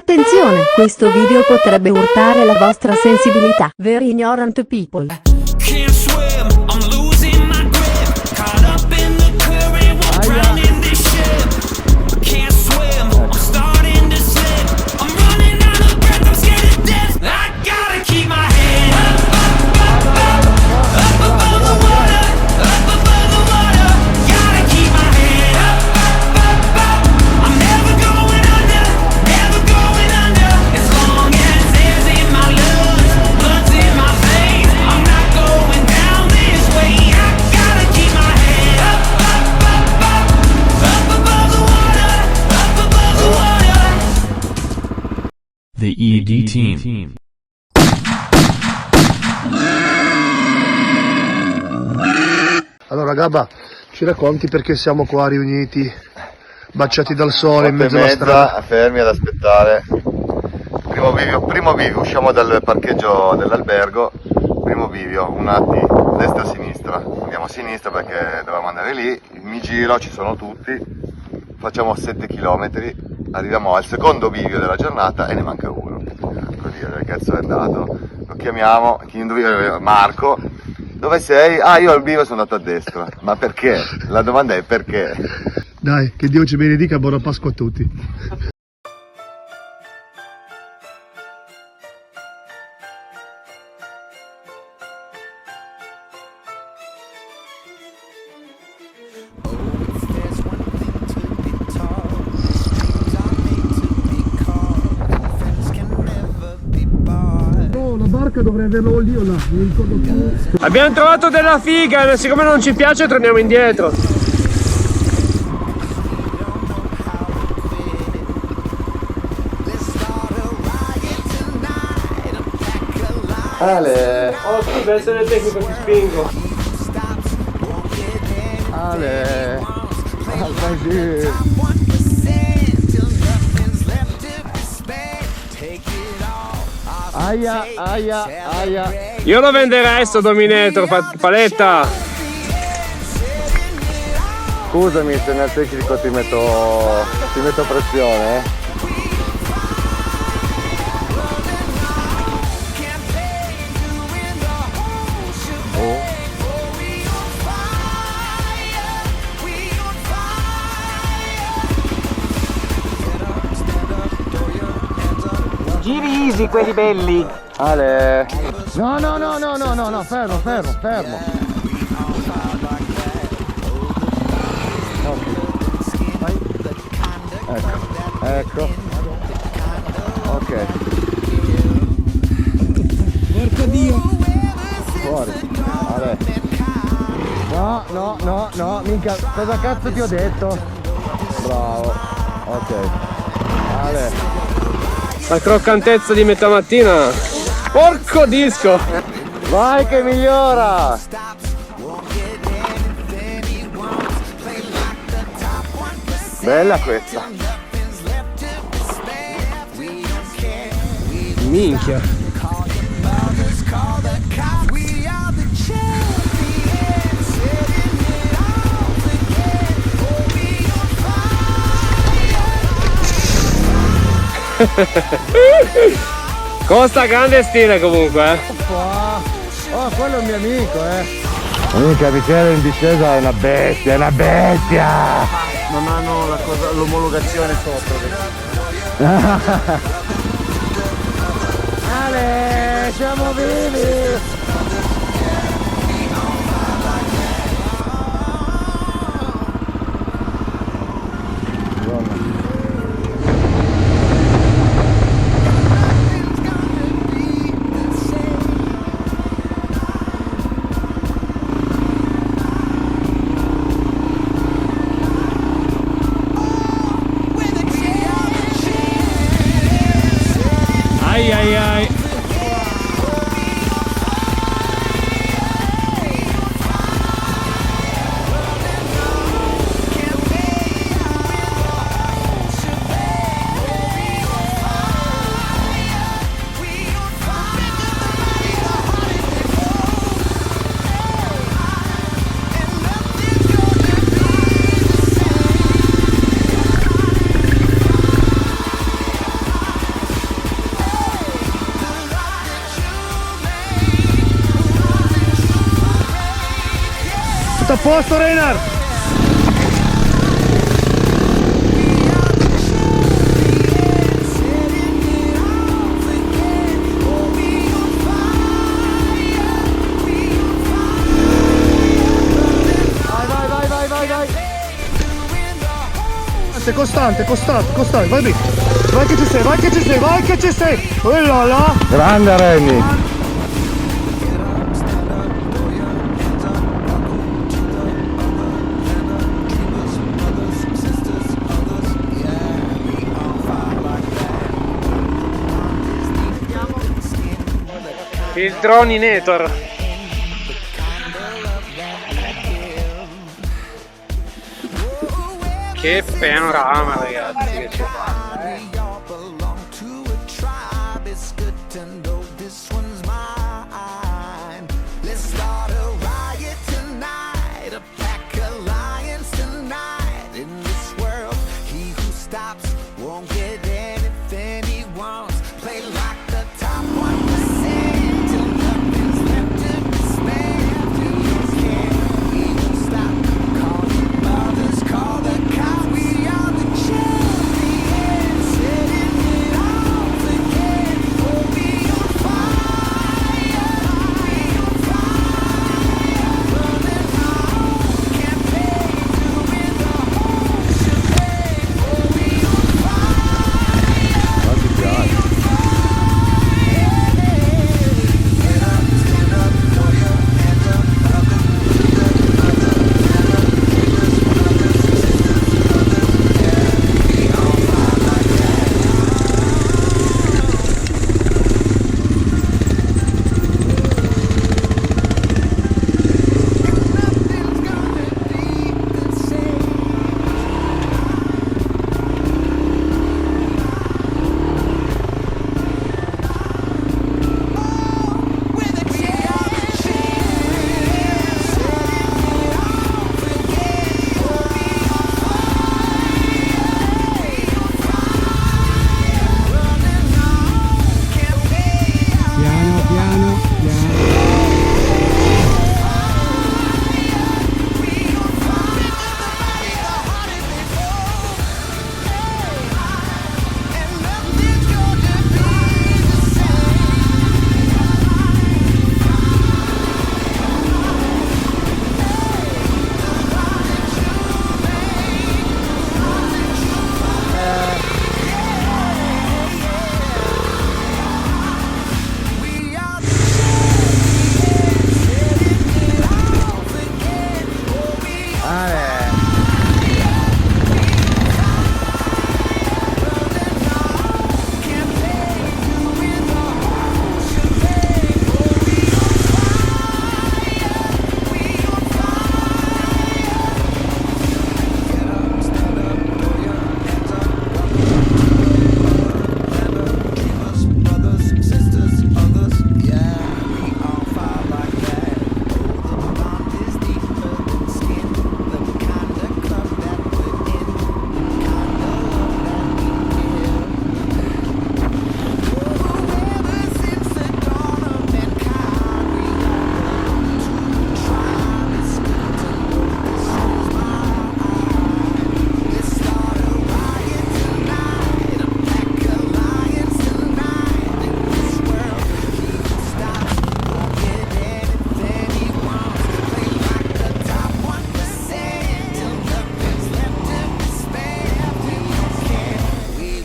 Attenzione, questo video potrebbe urtare la vostra sensibilità. Very ignorant people. Can't swim, I'm losing my grip. Caught up in the current, won't drown in this ship. Can't swim, I'm starting to slip. I'm running out of breath, I'm scared to death. I gotta keep my head up, up, up, up, up above the water, up above the water. Gotta keep my head up, up, up, up. I'm never going under, never going under. As long as air's in my lungs, blood's in my veins, I'm not going down this way. I gotta keep my head up, up, up, up, up above the water, up above the water. The ED team. Allora Gabba, ci racconti perché siamo qua riuniti, baciati dal sole in mezzo alla strada? Fermi ad aspettare. Primo bivio, usciamo dal parcheggio dell'albergo. Primo bivio, un attimo, destra e sinistra. Andiamo a sinistra perché dovevamo andare lì. Mi giro, ci sono tutti. Facciamo 7 km. Arriviamo al secondo bivio della giornata e ne manca uno. Così, che cazzo è andato? Lo chiamiamo, Marco. Dove sei? Ah, io al bivio sono andato a destra. Ma perché? La domanda è perché? Dai, che Dio ci benedica, buona Pasqua a tutti. No, la barca dovrei averlo lì o là, non ricordo più. Abbiamo trovato della figa, siccome non ci piace torniamo indietro. Ale! Oh, tu deve essere il tecnico, ti spingo. Ale! Così! Aia, aia, aia! Io lo venderei sto Dominator, paletta. Scusami se nel tecnico ti metto pressione, eh? Giri easy quelli belli. Ale! No, fermo. Ecco. Ok. Porca Dio. Fuori. Ale. No, minchia, cosa cazzo ti ho detto? Bravo. Ok. Ale. La croccantezza di metà mattina. Porco disco. Vai che migliora! Bella questa. Minchia. Costa grande stile comunque, eh. Oh, quello è un mio amico, Mica Michele in discesa è una bestia, Non hanno l'omologazione sopra. Ale, siamo vivi! Ai ai ai. Tutto a posto, Reiner? Costante, vai lì. Vai che ci sei, vai che ci sei. Oh là là. Grande Reni! Il Droninator. Che panorama, ragazzi, che c'è qua.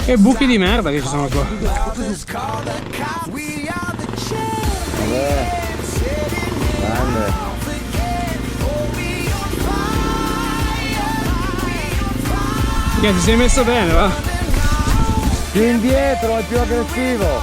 Che buchi di merda che ci sono qua. Grande. Che ti sei messo bene, va? Più indietro, è più aggressivo.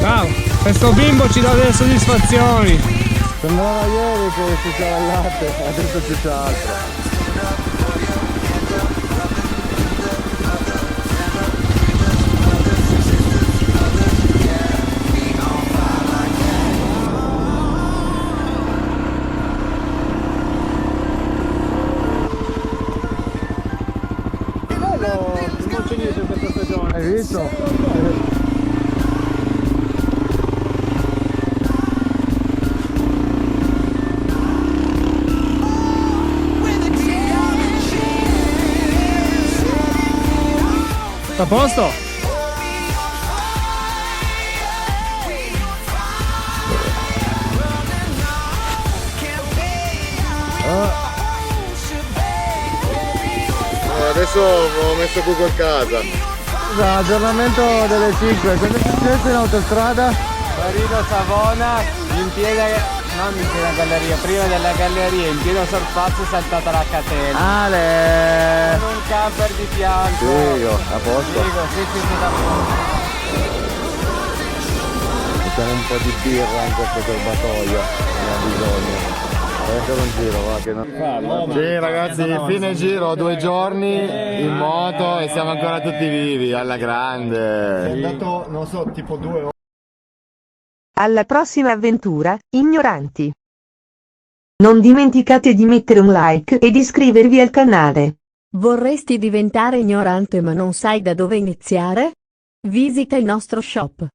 Bravo, questo bimbo ci dà delle soddisfazioni. Sembrava ieri che si stava al latte, adesso ci c'è altro. Hai visto? A posto? Adesso ho messo Google casa. Aggiornamento delle 5, cosa è successo in autostrada? Marino Savona, in piedi, non in piedi alla galleria, prima della galleria, in piedi sorpazzo è saltata la catena. Ale! Con un camper di fianco. Figo, a posto. Figo, sì, da posto. Mettiamo un po' di birra in questo serbatoio, ne ha bisogno. Adesso un giro, va che non... Sì ragazzi, fine giro, 2 giorni in moto e siamo ancora tutti vivi, alla grande. È andato, non so, tipo 2 ore. Alla prossima avventura, ignoranti. Non dimenticate di mettere un like ed iscrivervi al canale. Vorresti diventare ignorante ma non sai da dove iniziare? Visita il nostro shop.